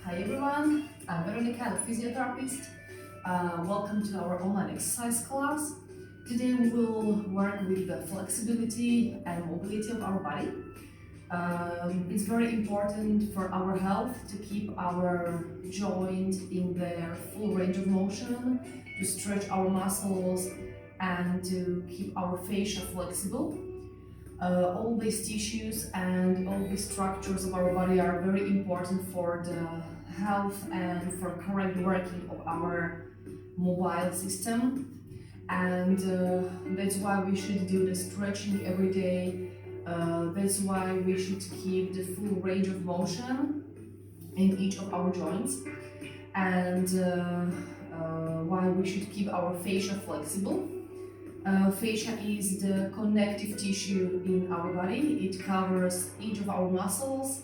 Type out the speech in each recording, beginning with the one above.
Hi everyone, I'm Veronica, the physiotherapist. Welcome to our online exercise class. Today we will work with the flexibility and mobility of our body. It's very important for our health to keep our joint in their full range of motion, to stretch our muscles and to keep our fascia flexible. All these tissues and all these structures of our body are very important for the health and for correct working of our mobile system, and that's why we should do the stretching every day. That's why we should keep the full range of motion in each of our joints, and why we should keep our fascia flexible. Fascia is the connective tissue in our body. It covers each of our muscles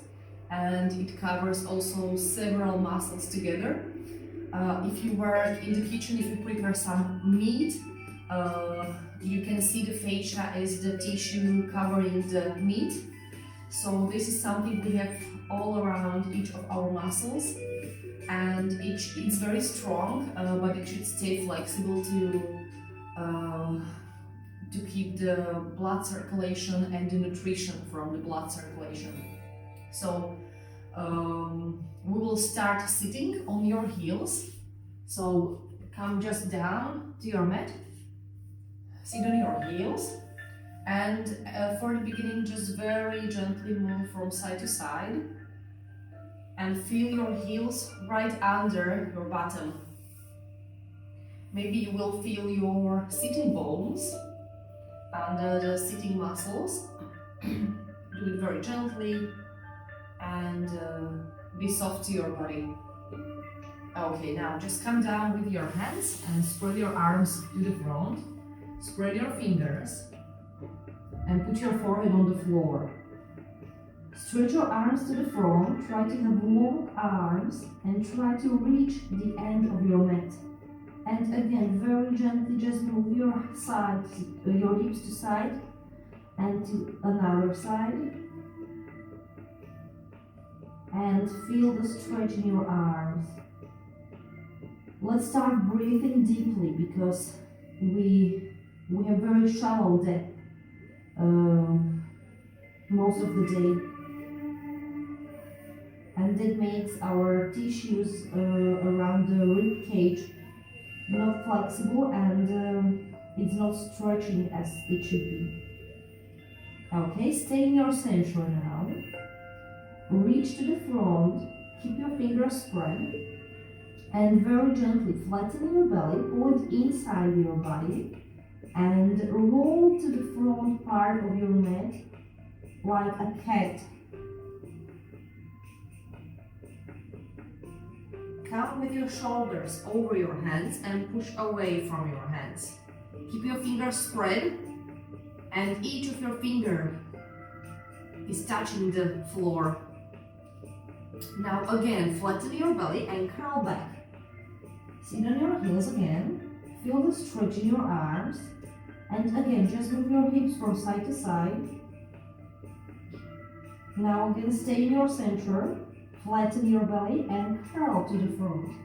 and it covers also several muscles together. If you work in the kitchen, if you prepare some meat, you can see the fascia as the tissue covering the meat. So this is something we have all around each of our muscles, and it's very strong, but it should stay flexible to keep the blood circulation and the nutrition from the blood circulation. So we will start sitting on your heels. So come just down to your mat, sit on your heels, and for the beginning just very gently move from side to side and feel your heels right under your bottom. Maybe you will feel your sitting bones under the sitting muscles. Do it very gently and be soft to your body. Okay, now just come down with your hands and spread your arms to the front. Spread your fingers and put your forehead on the floor. Stretch your arms to the front, try to have long arms and try to reach the end of your mat. And again, very gently just move your hips to side and to another side. And feel the stretch in your arms. Let's start breathing deeply because we have very shallow depth most of the day. And that makes our tissues around the rib cage not flexible and it's not stretching as it should be. Okay, stay in your center now. Reach to the front, keep your fingers spread, and very gently flatten your belly, pull it inside your body, and roll to the front part of your mat like a cat. Come with your shoulders over your hands and push away from your hands. Keep your fingers spread and each of your fingers is touching the floor. Now again, flatten your belly and curl back. Sit on your heels again. Feel the stretch in your arms. And again, just move your hips from side to side. Now again, stay in your center. Flatten your belly and curl to the front.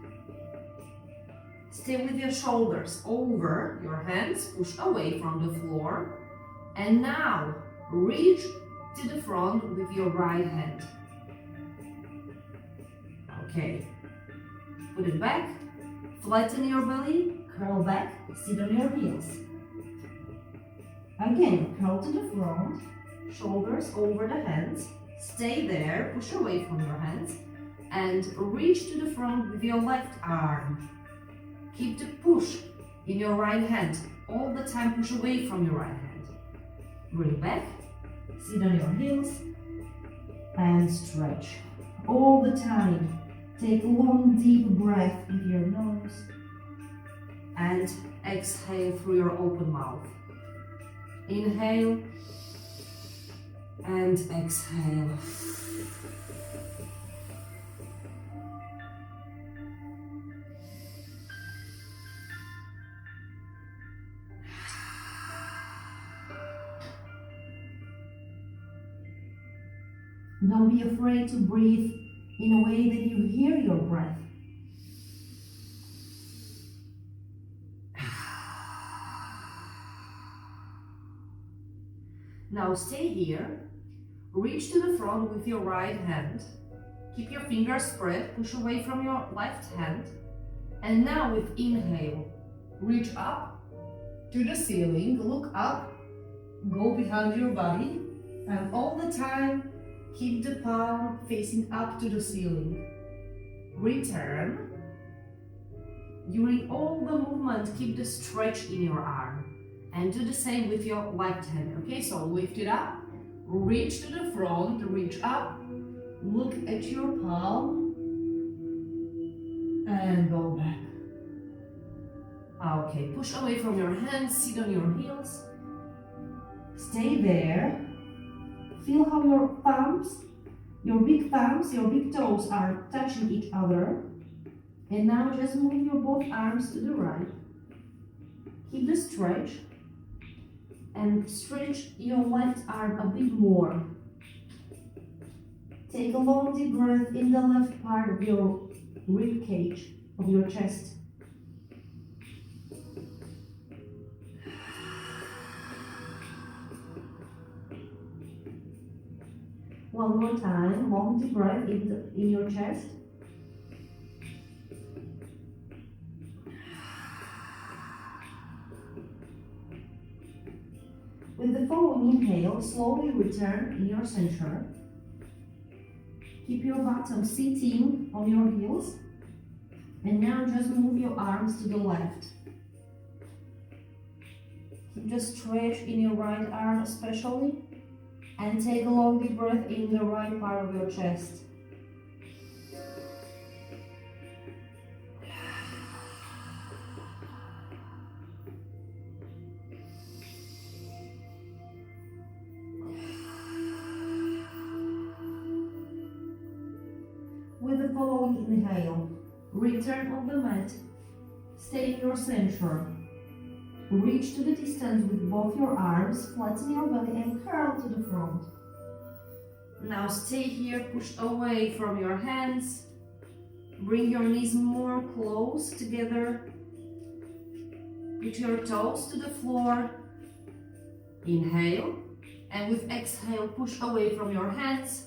Stay with your shoulders over your hands, push away from the floor. And now reach to the front with your right hand. Okay, put it back, flatten your belly, curl back, sit on your heels. Again, curl to the front, shoulders over the hands. Stay there, push away from your hands and reach to the front with your left arm. Keep the push in your right hand. All the time push away from your right hand. Bring back, sit on your heels and stretch. All the time. Take a long deep breath with your nose and exhale through your open mouth. Inhale and exhale. Don't be afraid to breathe in a way that you hear your breath. Now stay here. Reach to the front with your right hand. Keep your fingers spread, push away from your left hand. And now with inhale, reach up to the ceiling, look up, go behind your body, and all the time keep the palm facing up to the ceiling. Return. During all the movement, keep the stretch in your arm. And do the same with your left hand, okay? So lift it up, reach to the front, reach up, look at your palm, and go back. Okay, push away from your hands, sit on your heels. Stay there. Feel how your thumbs, your big toes are touching each other. And now just move your both arms to the right. Keep the stretch. And stretch your left arm a bit more. Take a long deep breath in the left part of your rib cage, of your chest. One more time, long deep breath in your chest. With the following inhale, slowly return in your center. Keep your bottom sitting on your heels. And now just move your arms to the left. Keep the stretch in your right arm especially. And take a long deep breath in the right part of your chest. With the following inhale, return on the mat, stay in your center. Reach to the distance with both your arms, flatten your belly and curl to the front. Now stay here, push away from your hands. Bring your knees more close together. Put your toes to the floor. Inhale. And with exhale, push away from your hands.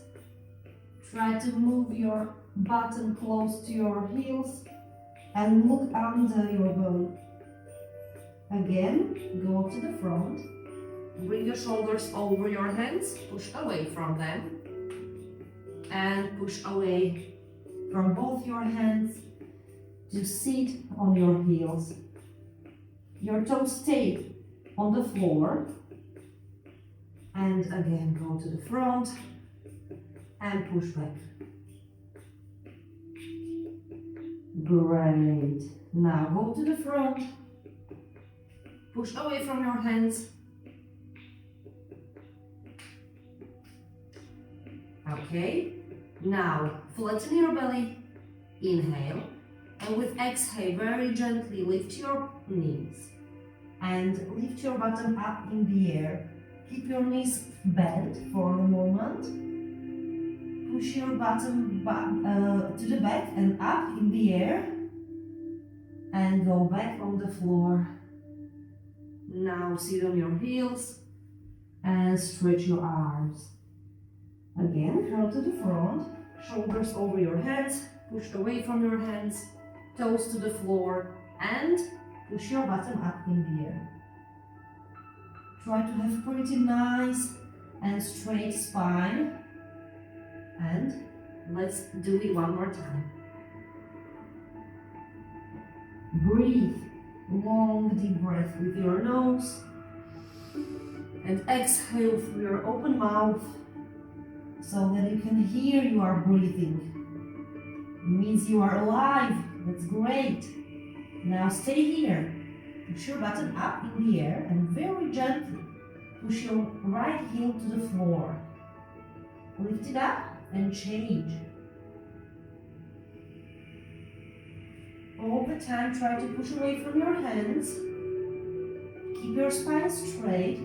Try to move your bottom close to your heels and look under your belly. Again, go to the front. Bring your shoulders over your hands, push away from them. And push away from both your hands to sit on your heels. Your toes stay on the floor. And again, go to the front and push back. Great. Now go to the front. Push away from your hands. Okay. Now flatten your belly. Inhale. And with exhale, very gently lift your knees. And lift your bottom up in the air. Keep your knees bent for a moment. Push your bottom back, to the back and up in the air. And go back on the floor. Now sit on your heels and stretch your arms. Again, curl to the front, shoulders over your heads, push away from your hands, toes to the floor, and push your bottom up in the air. Try to have pretty nice and straight spine. And let's do it one more time. Breathe. Long deep breath with your nose and exhale through your open mouth so that you can hear you are breathing. It means you are alive. That's great. Now stay here. Push your bottom up in the air and very gently push your right heel to the floor. Lift it up and change. All the time, try to push away from your hands. Keep your spine straight.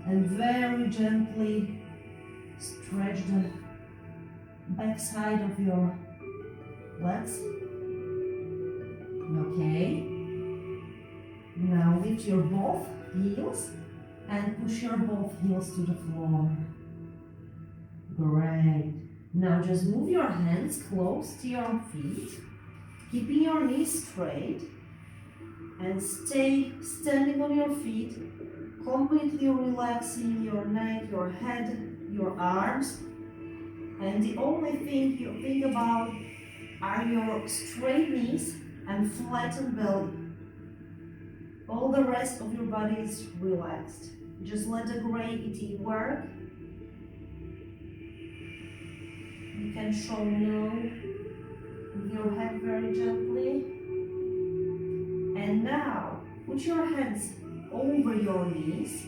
And very gently stretch the back side of your legs. Okay. Now lift your both heels and push your both heels to the floor. Great. Now just move your hands close to your feet, keeping your knees straight, and stay standing on your feet, completely relaxing your neck, your head, your arms. And the only thing you think about are your straight knees and flattened belly. All the rest of your body is relaxed. Just let the gravity work. You can show no with your head very gently. And now, put your hands over your knees.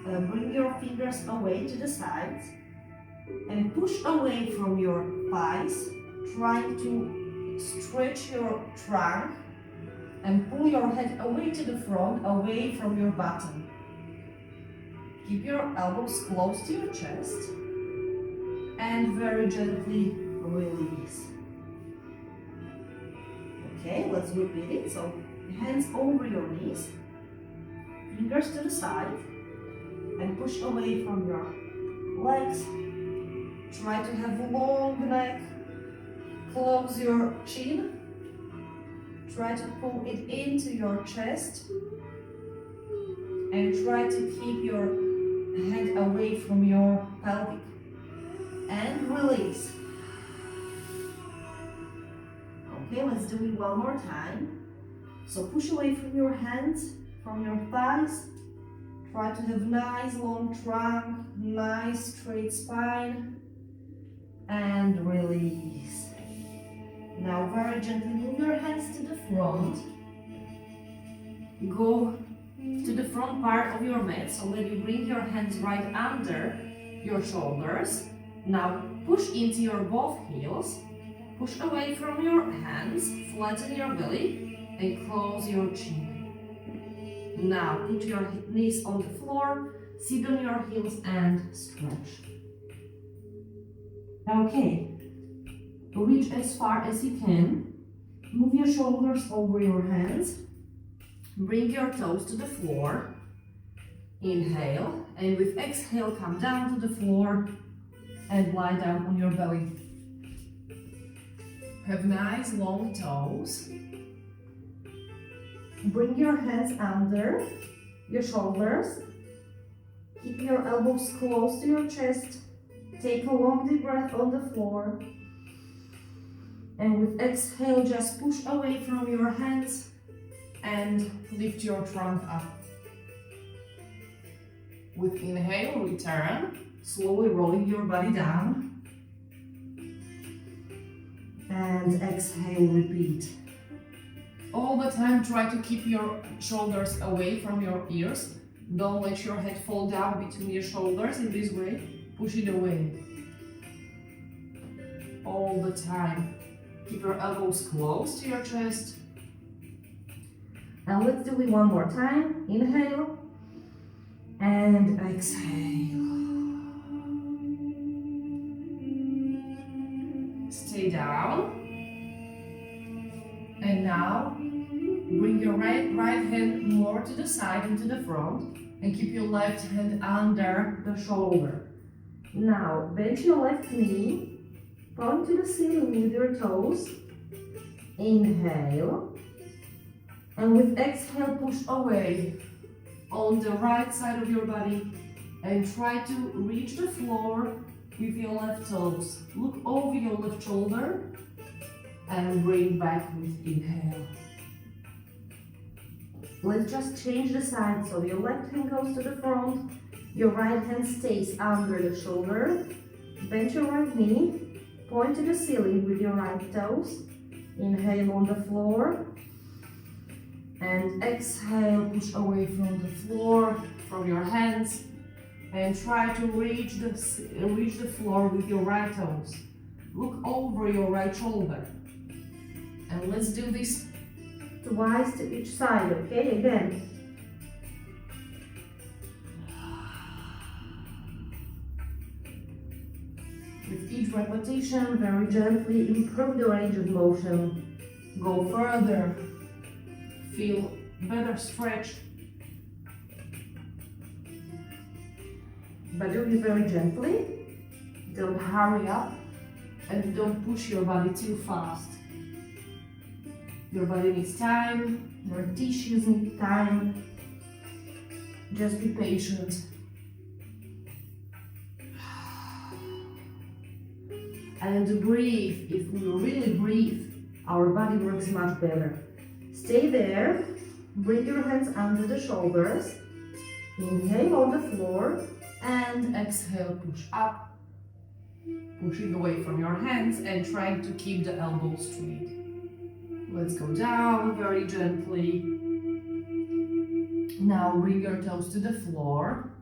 Bring your fingers away to the sides and push away from your thighs, trying to stretch your trunk and pull your head away to the front, away from your bottom. Keep your elbows close to your chest and very gently release. Okay, let's repeat it. So, hands over your knees, fingers to the side, and push away from your legs. Try to have a long neck. Close your chin. Try to pull it into your chest. And try to keep your head away from your pelvic. And release. Okay, let's do it one more time. So push away from your hands, from your thighs. Try to have nice long trunk, nice straight spine. And release. Now very gently move your hands to the front. Go to the front part of your mat so that you bring your hands right under your shoulders. Now push into your both heels. Push away from your hands, flatten your belly and close your chin. Now put your knees on the floor, sit on your heels and stretch. Okay, reach as far as you can. Move your shoulders over your hands. Bring your toes to the floor. Inhale, and with exhale, come down to the floor and lie down on your belly. Have nice long toes. Bring your hands under your shoulders. Keep your elbows close to your chest. Take a long deep breath on the floor. And with exhale, just push away from your hands and lift your trunk up. With inhale, return, slowly rolling your body down. And exhale, repeat. All the time, try to keep your shoulders away from your ears. Don't let your head fall down between your shoulders in this way. Push it away. All the time. Keep your elbows close to your chest. Now let's do it one more time. Inhale. And exhale. Stay down. And now, bring your right hand more to the side and to the front and keep your left hand under the shoulder. Now, bend your left knee, point to the ceiling with your toes. Inhale. And with exhale, push away on the right side of your body and try to reach the floor with your left toes. Look over your left shoulder and bring back with inhale. Let's just change the side. So your left hand goes to the front, your right hand stays under the shoulder. Bend your right knee, point to the ceiling with your right toes. Inhale on the floor. And exhale, push away from the floor, from your hands. And try to reach the floor with your right toes. Look over your right shoulder. And let's do this twice to each side, okay? Again. With each each repetition, very gently improve the range of motion. Go further. Feel better stretch. But do it very gently. Don't hurry up and don't push your body too fast. Your body needs time, your tissues need time. Just be patient. And breathe. If we really breathe, our body works much better. Stay there. Bring your hands under the shoulders. Inhale on the floor. And exhale, push up. Pushing away from your hands and trying to keep the elbows straight. Let's go down very gently. Now bring your toes to the floor.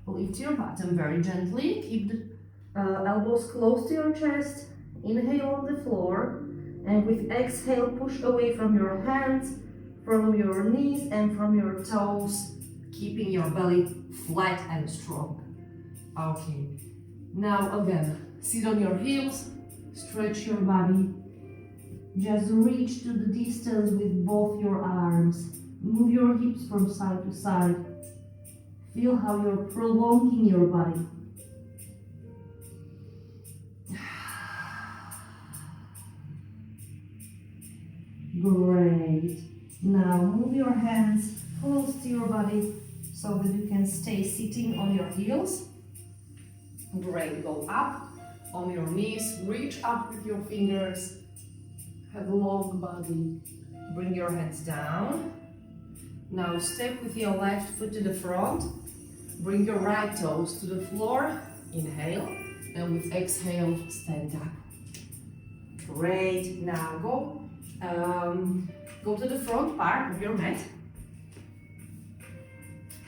Lift your bottom very gently. Keep the elbows close to your chest. Inhale on the floor. And with exhale, push away from your hands, from your knees and from your toes, keeping your belly flat and strong. Okay. Now again, sit on your heels, stretch your body. Just reach to the distance with both your arms. Move your hips from side to side. Feel how you're prolonging your body. Great. Now move your hands close to your body so that you can stay sitting on your heels. Great. Go up on your knees, reach up with your fingers. Have a long body. Bring your hands down. Now step with your left foot to the front. Bring your right toes to the floor. Inhale. And with exhale, stand up. Great. Now go to the front part of your mat.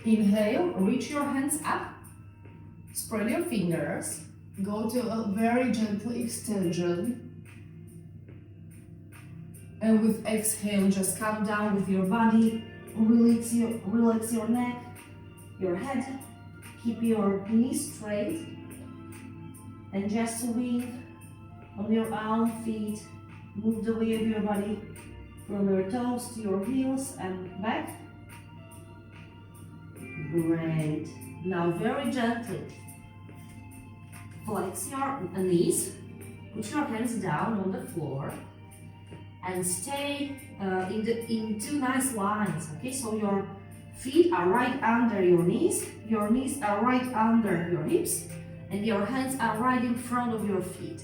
Inhale. Reach your hands up. Spread your fingers. Go to a very gentle extension. And with exhale, just come down with your body. Relax your neck, your head. Keep your knees straight. And just swing on your own feet. Move the weight of your body from your toes to your heels and back. Great. Now very gently flex your knees. Put your hands down on the floor. And stay in two nice lines, okay? So your feet are right under your knees are right under your hips, and your hands are right in front of your feet.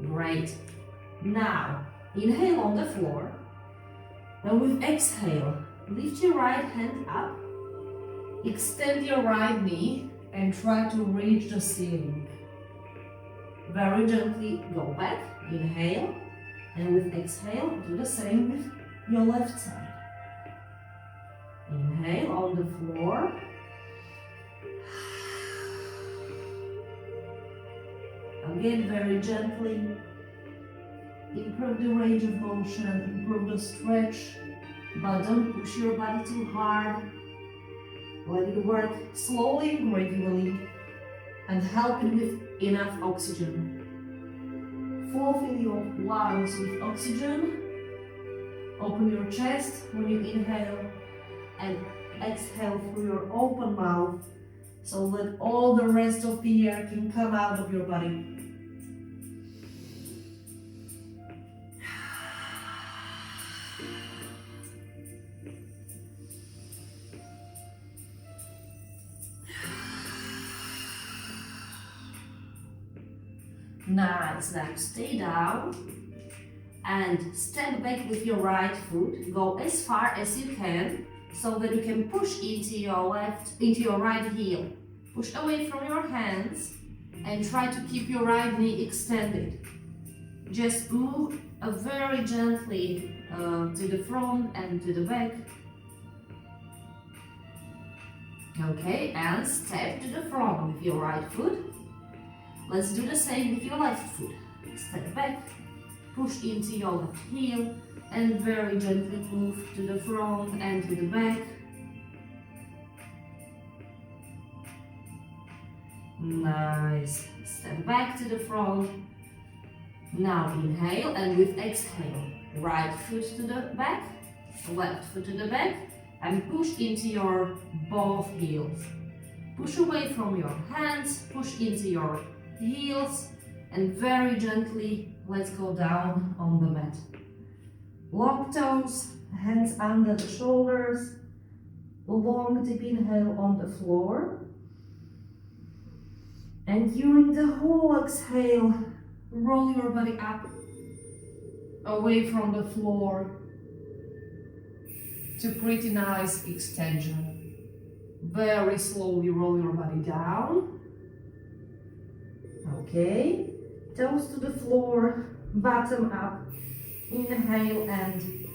Great. Now, inhale on the floor, and with exhale, lift your right hand up, extend your right knee, and try to reach the ceiling. Very gently go back. Inhale, and with exhale, do the same with your left side. Inhale on the floor. Again, very gently. Improve the range of motion, improve the stretch, but don't push your body too hard. Let it work slowly and gradually, and help it with enough oxygen. Fulfill your lungs with oxygen. Open your chest when you inhale and exhale through your open mouth so that all the rest of the air can come out of your body. Nice. Now stay down and step back with your right foot. Go as far as you can so that you can push into your right heel. Push away from your hands and try to keep your right knee extended. Just move very gently to the front and to the back. Okay, and step to the front with your right foot. Let's do the same with your left foot. Step back, push into your left heel, and very gently move to the front and to the back. Nice. Step back to the front. Now inhale, and with exhale, right foot to the back, left foot to the back, and push into your both heels. Push away from your hands, push into your heels, and very gently let's go down on the mat. Long toes, hands under the shoulders, long deep inhale on the floor. And during the whole exhale, roll your body up, away from the floor, to pretty nice extension. Very slowly roll your body down. Okay, toes to the floor, bottom up, inhale and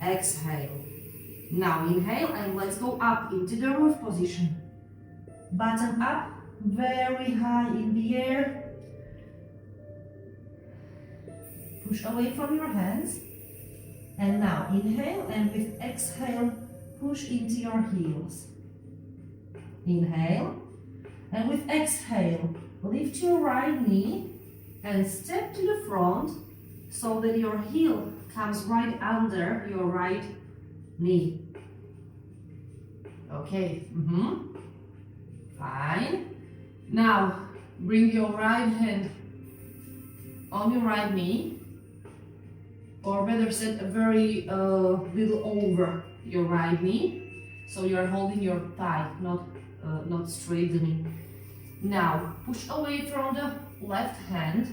exhale. Now inhale and let's go up into the roof position. Bottom up, very high in the air. Push away from your hands. And now inhale, and with exhale, push into your heels. Inhale, and with exhale, lift your right knee and step to the front so that your heel comes right under your right knee. Okay, fine. Now bring your right hand on your right knee, or better said, a very little over your right knee, so you are holding your thigh, not straightening. Now push away from the left hand,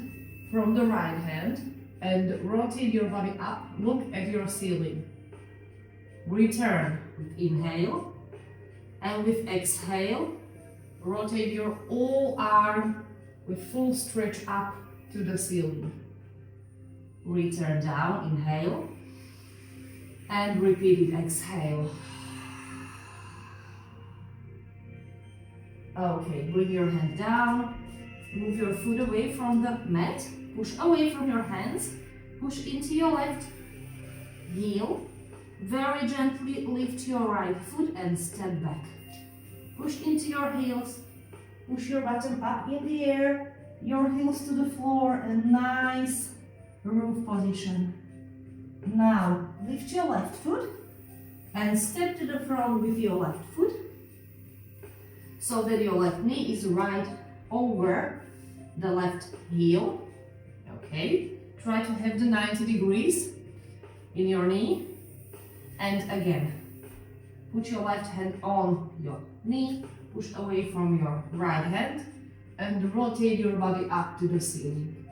from the right hand, and rotate your body up. Look at your ceiling. Return with inhale, and with exhale, rotate your whole arm with full stretch up to the ceiling. Return down, inhale, and repeat it, exhale. Okay, bring your hand down, move your foot away from the mat, push away from your hands, push into your left heel, very gently lift your right foot and step back. Push into your heels, push your bottom up in the air, your heels to the floor, and nice roof position. Now lift your left foot and step to the front with your left foot so that your left knee is right over the left heel. Okay, try to have the 90 degrees in your knee. And again, put your left hand on your knee, push away from your right hand, and rotate your body up to the ceiling.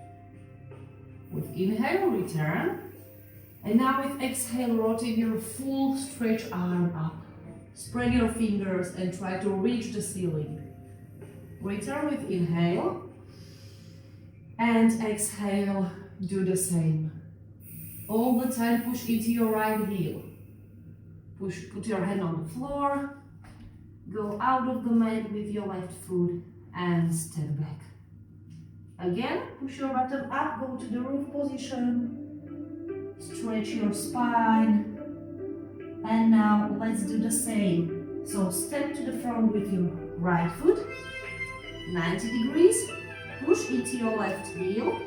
With inhale, return. And now with exhale, rotate your full stretch arm up. Spread your fingers and try to reach the ceiling. Return with inhale. And exhale, do the same. All the time push into your right heel. Put your hand on the floor. Go out of the mat with your left foot and step back. Again, push your bottom up, go to the roof position. Stretch your spine. And now let's do the same. So step to the front with your right foot. 90 degrees. Push into your left heel.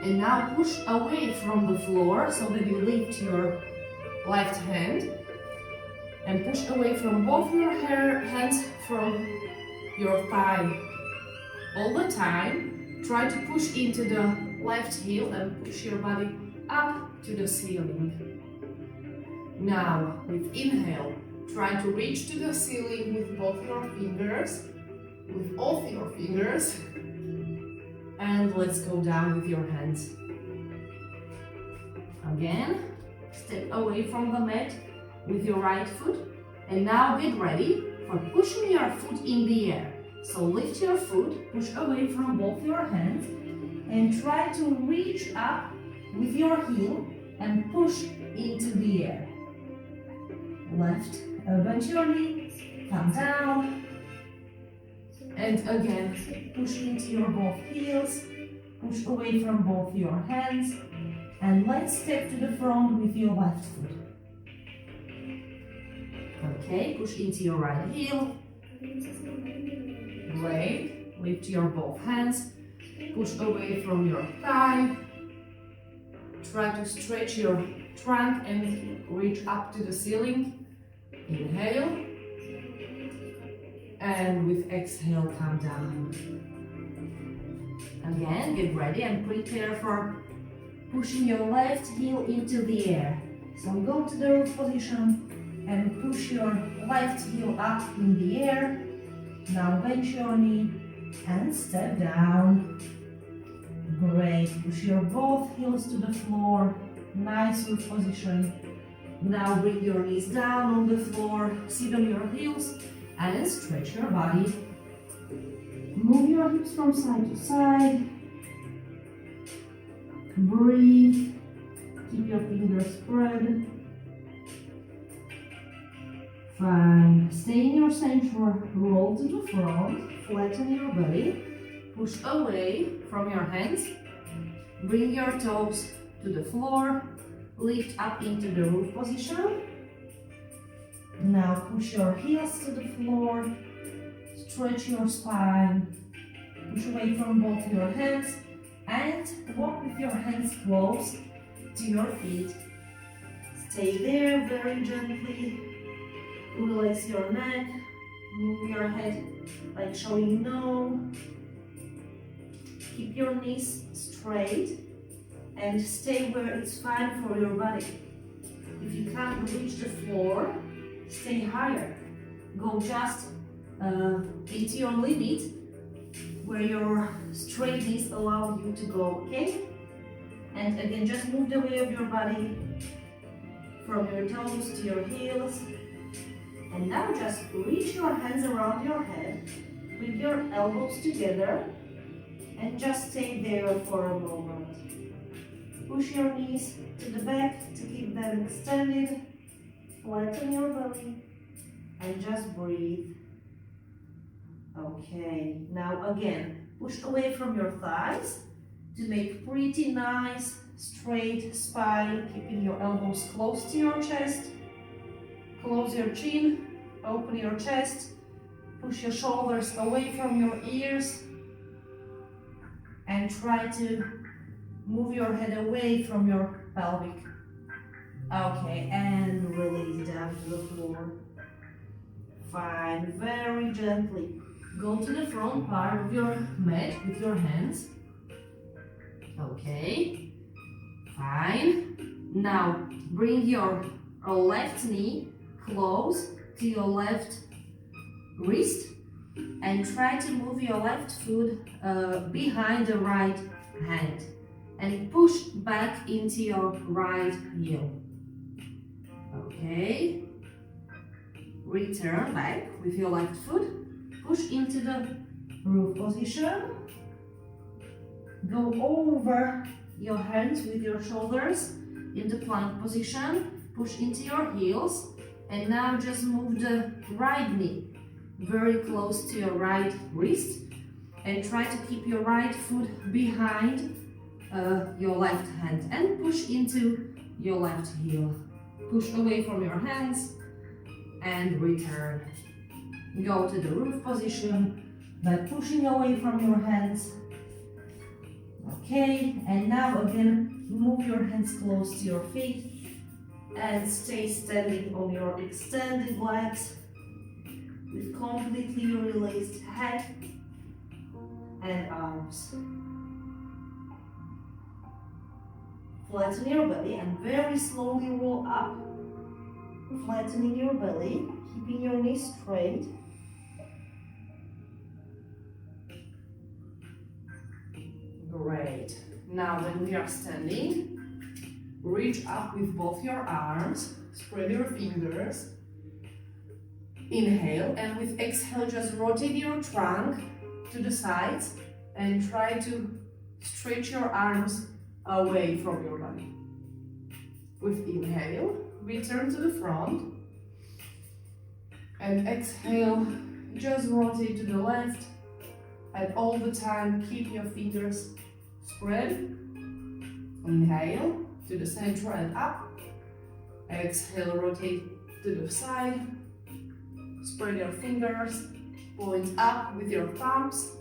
And now push away from the floor so that you lift your left hand. And push away from both your hands from your thigh. All the time, try to push into the left heel and push your body up to the ceiling. Now, with inhale, try to reach to the ceiling with both your fingers, with all your fingers. And let's go down with your hands. Again, step away from the mat with your right foot. And now get ready for pushing your foot in the air. So lift your foot, push away from both your hands, and try to reach up with your heel and push into the air. Left, bend your knee, come down, and again, push into your both heels, push away from both your hands, and let's step to the front with your left foot. Okay, push into your right heel. Great. Lift your both hands. Push away from your thigh. Try to stretch your trunk and reach up to the ceiling. Inhale. And with exhale, come down. Again, get ready and prepare for pushing your left heel into the air. So go to the root position and push your left heel up in the air. Now bend your knee and step down. Great. Push your both heels to the floor. Nice root position. Now bring your knees down on the floor. Sit on your heels and stretch your body. Move your hips from side to side. Breathe. Keep your fingers spread. Fine. Stay in your center. Roll to the front. Flatten your belly. Push away from your hands. Bring your toes to the floor. Lift up into the root position. Now push your heels to the floor. Stretch your spine. Push away from both your hands and walk with your hands close to your feet. Stay there very gently. Release your neck. Move your head like showing no. Keep your knees straight and stay where it's fine for your body. If you can't reach the floor, stay higher. Go just into your limit where your straight knees allow you to go, okay? And again, just move the weight of your body from your toes to your heels. And now just reach your hands around your head with your elbows together and just stay there for a moment. Push your knees to the back to keep them extended. Flatten your belly and just breathe. Okay, now again, push away from your thighs to make pretty nice straight spine, keeping your elbows close to your chest. Close your chin, open your chest, push your shoulders away from your ears and try to move your head away from your pelvic. Okay, and release down to the floor. Fine, very gently. Go to the front part of your mat with your hands. Okay, fine. Now bring your left knee close to your left wrist and try to move your left foot behind the right hand and push back into your right heel. Okay, return back with your left foot, push into the root position, go over your hands with your shoulders in the plank position, push into your heels, and now just move the right knee very close to your right wrist and try to keep your right foot behind your left hand and push into your left heel. Push away from your hands and return. Go to the root position by pushing away from your hands. Okay, and now again, move your hands close to your feet and stay standing on your extended legs with completely released head and arms. Flatten your belly and very slowly roll up, flattening your belly, keeping your knees straight. Great. Now when we are standing, reach up with both your arms, spread your fingers. Inhale, and with exhale just rotate your trunk to the sides and try to stretch your arms away from your body. With inhale, return to the front and exhale, just rotate to the left and all the time keep your fingers spread. Inhale to the center and up. Exhale, rotate to the side. Spread your fingers Point up with your thumbs.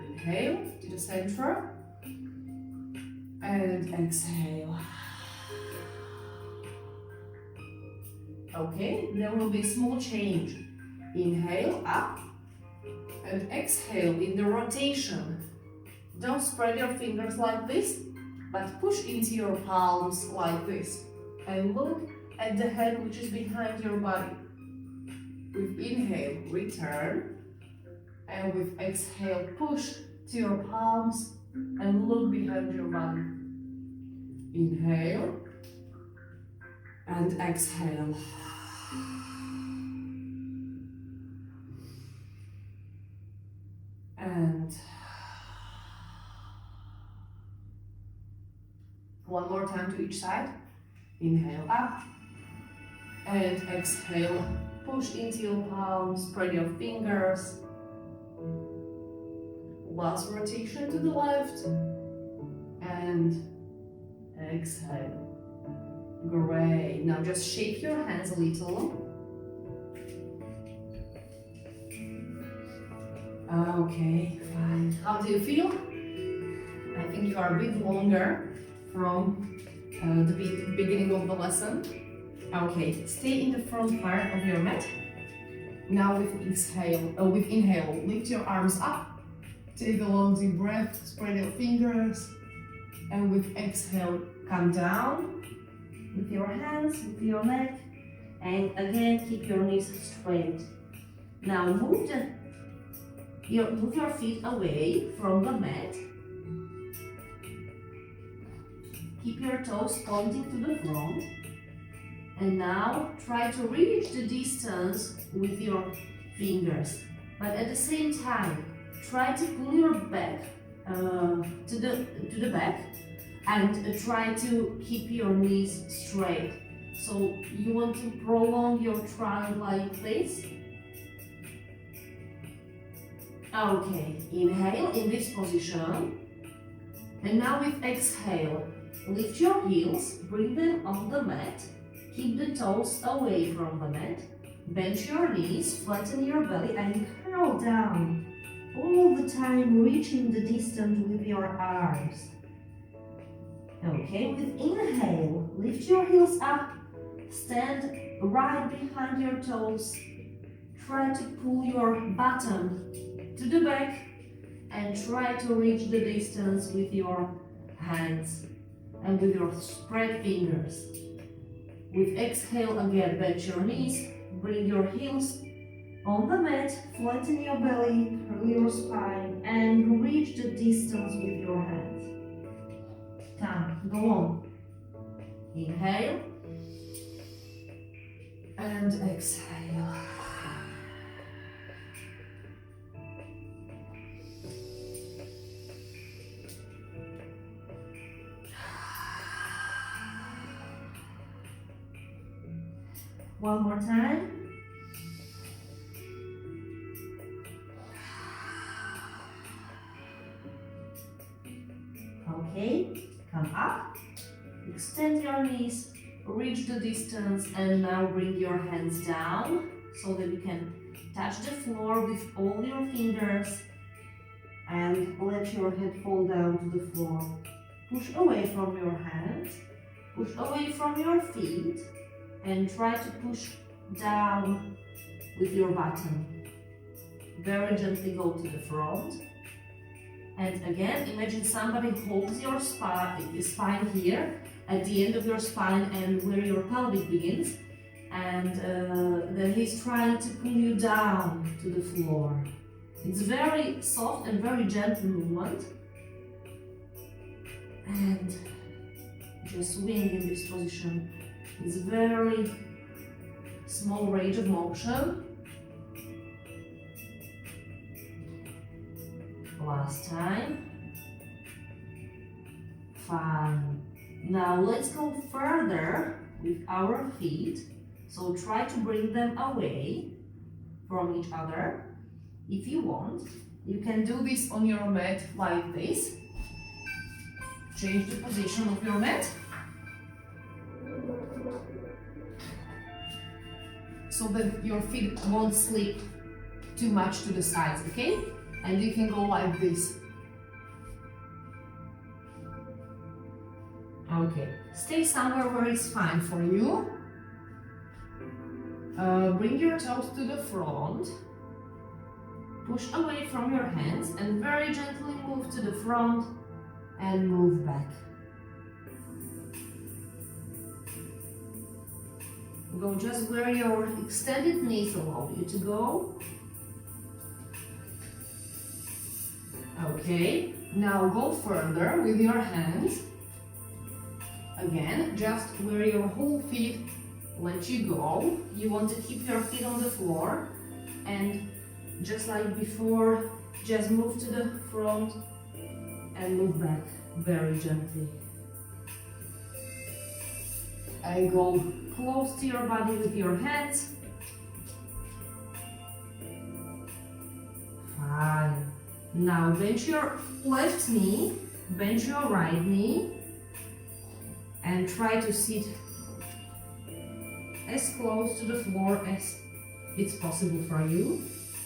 Inhale to the center. And exhale. Okay, there will be a small change. Inhale up and exhale in the rotation. Don't spread your fingers like this, but push into your palms like this. And look at the head which is behind your body. With inhale, return. And with exhale, push to your palms and look behind your body. Inhale and exhale. And one more time to each side. Inhale up and exhale. Push into your palms, spread your fingers. Last rotation to the left and exhale. Great. Now just shake your hands a little. Okay, fine. How do you feel? I think you are a bit longer from the beginning of the lesson. Okay, stay in the front part of your mat. Now with inhale, lift your arms up. Take a long deep breath, spread your fingers. And with exhale, come down with your hands, with your neck, and again keep your knees straight. Now move your feet away from the mat. Keep your toes pointing to the front. And now try to reach the distance with your fingers. But at the same time, try to pull your back to the back and try to keep your knees straight. So you want to prolong your trunk like this. Okay, inhale in this position. And now with exhale, lift your heels, bring them on the mat. Keep the toes away from the mat. Bend your knees, flatten your belly and curl down. All the time reaching the distance with your arms. Okay, with inhale, lift your heels up. Stand right behind your toes. Try to pull your bottom to the back and try to reach the distance with your hands and with your spread fingers. With exhale again, bend your knees, bring your heels on the mat, flatten your belly, curl your spine, and reach the distance with your hands. Come, go on. Inhale and exhale. One more time. Okay, come up, extend your knees, reach the distance, and now bring your hands down so that you can touch the floor with all your fingers and let your head fall down to the floor. Push away from your hands, push away from your feet, and try to push down with your bottom. Very gently go to the front. And again, imagine somebody holds your spine here, at the end of your spine and where your pelvic begins. And then he's trying to pull you down to the floor. It's very soft and very gentle movement. And just swing in this position. It's very small range of motion. Last time. Fine. Now let's go further with our feet. So try to bring them away from each other. If you want, you can do this on your mat like this. Change the position of your mat. So that your feet won't slip too much to the sides, okay? And you can go like this. Okay, stay somewhere where it's fine for you. Bring your toes to the front. Push away from your hands and very gently move to the front and move back. Go just where your extended knees allow you to go. Okay, now go further with your hands. Again, just where your whole feet let you go. You want to keep your feet on the floor, and just like before, just move to the front and move back very gently. And go close to your body with your hands. Fine. Now bend your left knee, bend your right knee, and try to sit as close to the floor as it's possible for you.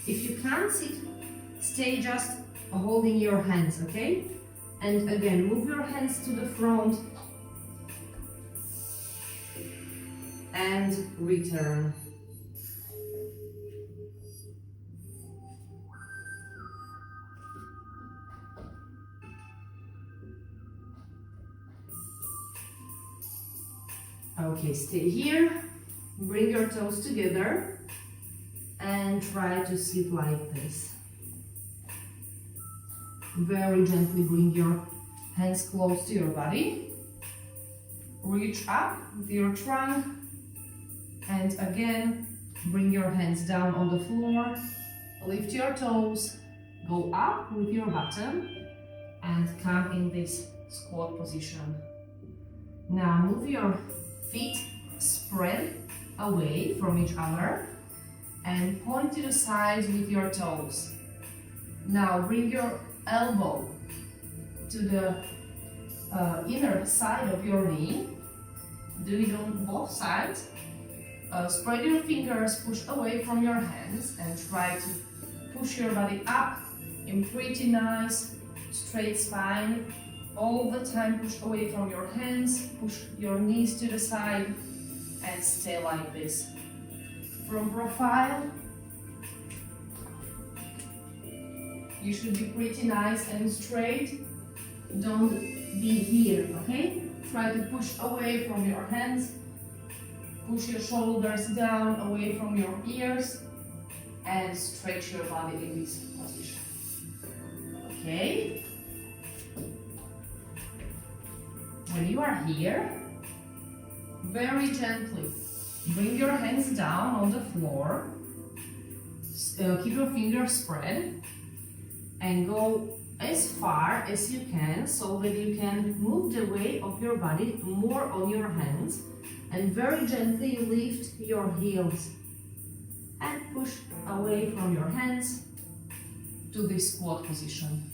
If you can't sit, stay just holding your hands, okay? And again, move your hands to the front and return. Okay, stay here. Bring your toes together and try to sit like this. Very gently bring your hands close to your body. Reach up with your trunk and again bring your hands down on the floor. Lift your toes, go up with your bottom and come in this squat position. Now move your feet spread away from each other and point to the sides with your toes. Now bring your elbow to the inner side of your knee. Do it on both sides. Spread your fingers, push away from your hands and try to push your body up in pretty nice straight spine. All the time push away from your hands, push your knees to the side and stay like this. From profile, you should be pretty nice and straight. Don't be here, okay? Try to push away from your hands. Push your shoulders down away from your ears and stretch your body in this position. Okay? When you are here, very gently bring your hands down on the floor. Keep your fingers spread and go as far as you can so that you can move the weight of your body more on your hands and very gently lift your heels and push away from your hands to this squat position.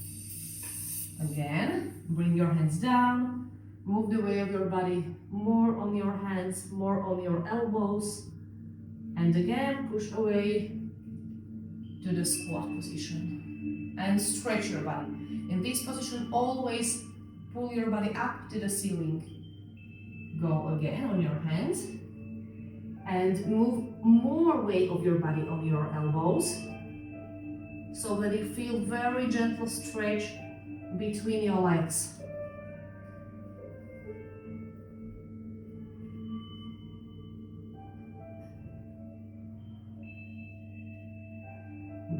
Again, bring your hands down, move the weight of your body more on your hands, more on your elbows, and again push away to the squat position and stretch your body. In this position, always pull your body up to the ceiling. Go again on your hands and move more weight of your body on your elbows so that you feel very gentle stretch between your legs.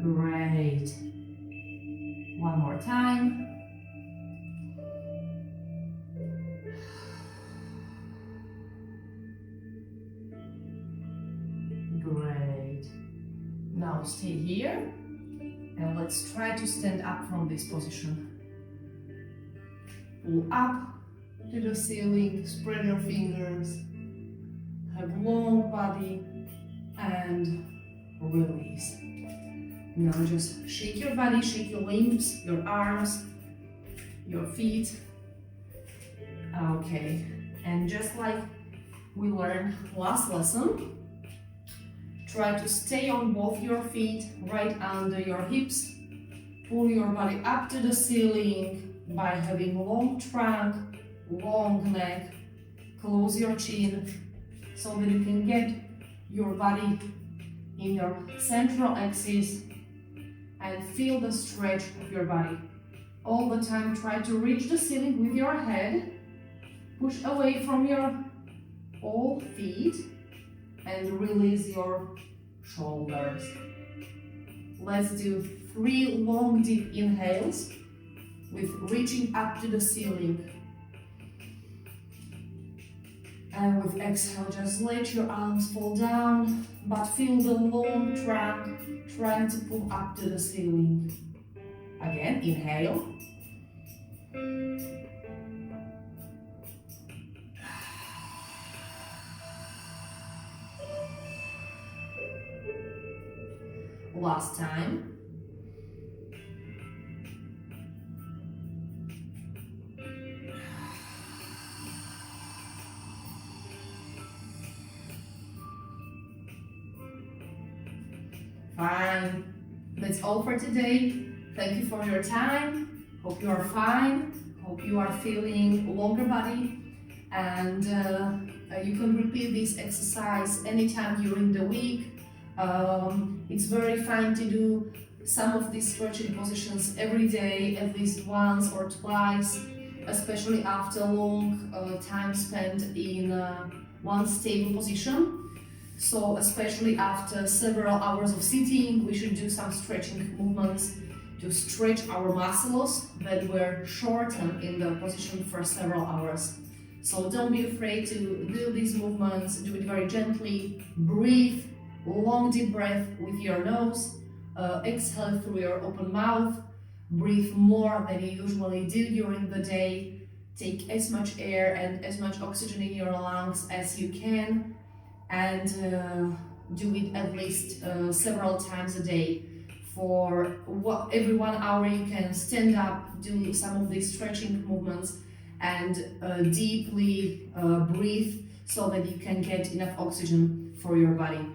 Great. One more time. Great. Now stay here and let's try to stand up from this position. Pull up to the ceiling, spread your fingers, have long body and release. Now just shake your body, shake your limbs, your arms, your feet. Okay, and just like we learned last lesson, Try to stay on both your feet, right under your hips. Pull your body up to the ceiling by having long trunk, long neck. Close your chin so that you can get your body in your central axis and feel the stretch of your body. All the time try to reach the ceiling with your head. Push away from your all feet and release your shoulders. Let's do 3 long deep inhales with reaching up to the ceiling. And with exhale, just let your arms fall down, but feel the long trunk trying to pull up to the ceiling. Again, inhale. Last time. Fine. That's all for today. Thank you for your time. Hope you are fine. Hope you are feeling longer body. And you can repeat this exercise anytime during the week. It's very fine to do some of these stretching positions every day, at least once or twice, especially after a long time spent in one stable position. So especially after several hours of sitting, we should do some stretching movements to stretch our muscles that were shortened in the position for several hours. So don't be afraid to do these movements, do it very gently, breathe, long deep breath with your nose, exhale through your open mouth, breathe more than you usually do during the day, take as much air and as much oxygen in your lungs as you can, and do it at least several times a day. For every 1 hour you can stand up, do some of these stretching movements and deeply breathe so that you can get enough oxygen for your body.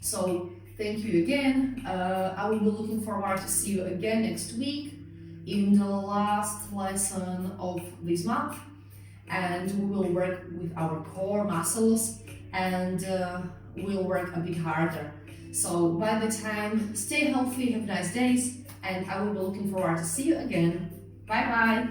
So thank you again. I will be looking forward to see you again next week in the last lesson of this month, and we will work with our core muscles and we'll work a bit harder. So by the time, stay healthy, have nice days, and I will be looking forward to see you again. Bye bye.